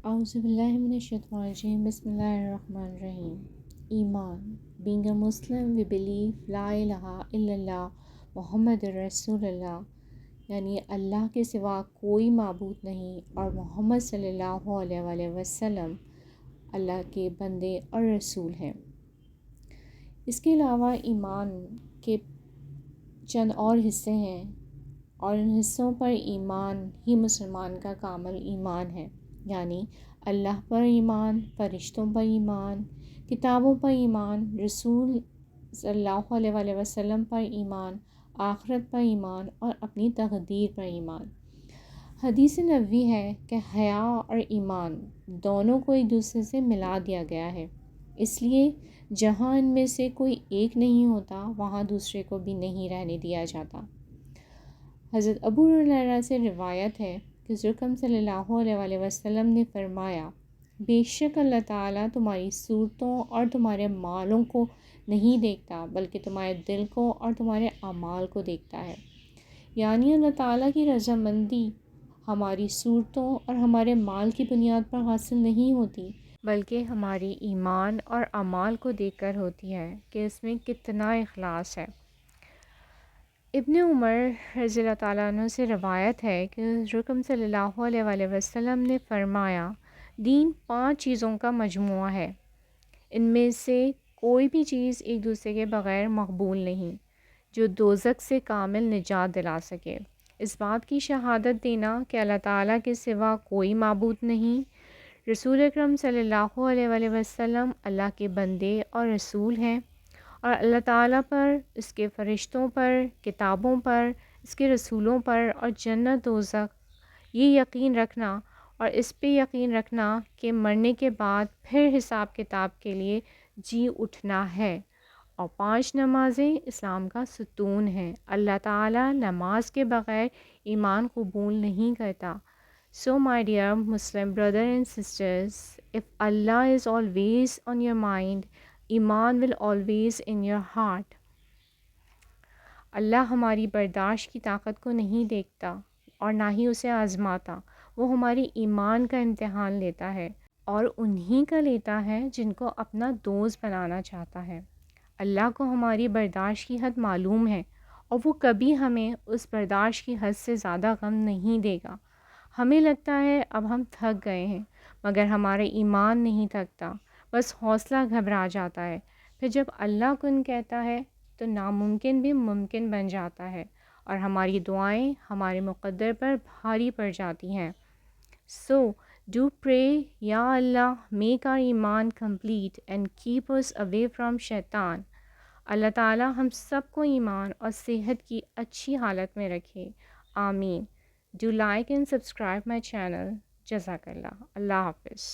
اعوذ باللہ من الشیطان الرجیم بسم اللہ الرحمن الرحیم. ایمان. Being a Muslim, we believe لا الہ الا اللہ محمد رسول اللہ، یعنی اللہ کے سوا کوئی معبود نہیں اور محمد صلی اللہ علیہ وآلہ وسلم اللہ کے بندے اور رسول ہیں. اس کے علاوہ ایمان کے چند اور حصے ہیں اور ان حصوں پر ایمان ہی مسلمان کا کامل ایمان ہے، یعنی اللہ پر ایمان، فرشتوں پر ایمان، کتابوں پر ایمان، رسول صلی اللہ علیہ وآلہ وسلم پر ایمان، آخرت پر ایمان اور اپنی تقدیر پر ایمان. حدیث نبوی ہے کہ حیا اور ایمان دونوں کو ایک دوسرے سے ملا دیا گیا ہے، اس لیے جہاں ان میں سے کوئی ایک نہیں ہوتا وہاں دوسرے کو بھی نہیں رہنے دیا جاتا. حضرت ابو ہریرہ سے روایت ہے کہ حضور اکرم صلی اللہ علیہ وآلہ وسلم نے فرمایا، بے شک اللہ تعالیٰ تمہاری صورتوں اور تمہارے مالوں کو نہیں دیکھتا بلکہ تمہارے دل کو اور تمہارے اعمال کو دیکھتا ہے. یعنی اللہ تعالیٰ کی رضامندی ہماری صورتوں اور ہمارے مال کی بنیاد پر حاصل نہیں ہوتی بلکہ ہماری ایمان اور اعمال کو دیکھ کر ہوتی ہے کہ اس میں کتنا اخلاص ہے. ابن عمر رضی اللہ تعالیٰ عنہ سے روایت ہے کہ حضور اکرم صلی اللہ علیہ وآلہ وسلم نے فرمایا، دین 5 چیزوں کا مجموعہ ہے، ان میں سے کوئی بھی چیز ایک دوسرے کے بغیر مقبول نہیں جو دوزخ سے کامل نجات دلا سکے. اس بات کی شہادت دینا کہ اللہ تعالیٰ کے سوا کوئی معبود نہیں، رسول اکرم صلی اللہ علیہ وآلہ وسلم اللہ کے بندے اور رسول ہیں، اور اللہ تعالیٰ پر، اس کے فرشتوں پر، کتابوں پر، اس کے رسولوں پر اور جنت دوزخ یہ یقین رکھنا اور اس پہ یقین رکھنا کہ مرنے کے بعد پھر حساب کتاب کے لیے جی اٹھنا ہے. اور 5 نمازیں اسلام کا ستون ہیں. اللہ تعالیٰ نماز کے بغیر ایمان قبول نہیں کرتا. So my dear Muslim brother and sisters, if Allah is always on your mind, ایمان will always in your heart. اللہ ہماری برداشت کی طاقت کو نہیں دیکھتا اور نہ ہی اسے آزماتا، وہ ہماری ایمان کا امتحان لیتا ہے اور انہی کا لیتا ہے جن کو اپنا دوست بنانا چاہتا ہے. اللہ کو ہماری برداشت کی حد معلوم ہے اور وہ کبھی ہمیں اس برداشت کی حد سے زیادہ غم نہیں دے گا. ہمیں لگتا ہے اب ہم تھک گئے ہیں، مگر ہمارا ایمان نہیں تھکتا، بس حوصلہ گھبرا جاتا ہے. پھر جب اللہ کن کہتا ہے تو ناممکن بھی ممکن بن جاتا ہے اور ہماری دعائیں ہمارے مقدر پر بھاری پڑ جاتی ہیں. So do pray, Ya Allah, make our iman complete and keep us away from shaitan. اللہ تعالیٰ ہم سب کو ایمان اور صحت کی اچھی حالت میں رکھے. آمین. Do like and subscribe my channel. جزاک اللہ. اللہ حافظ.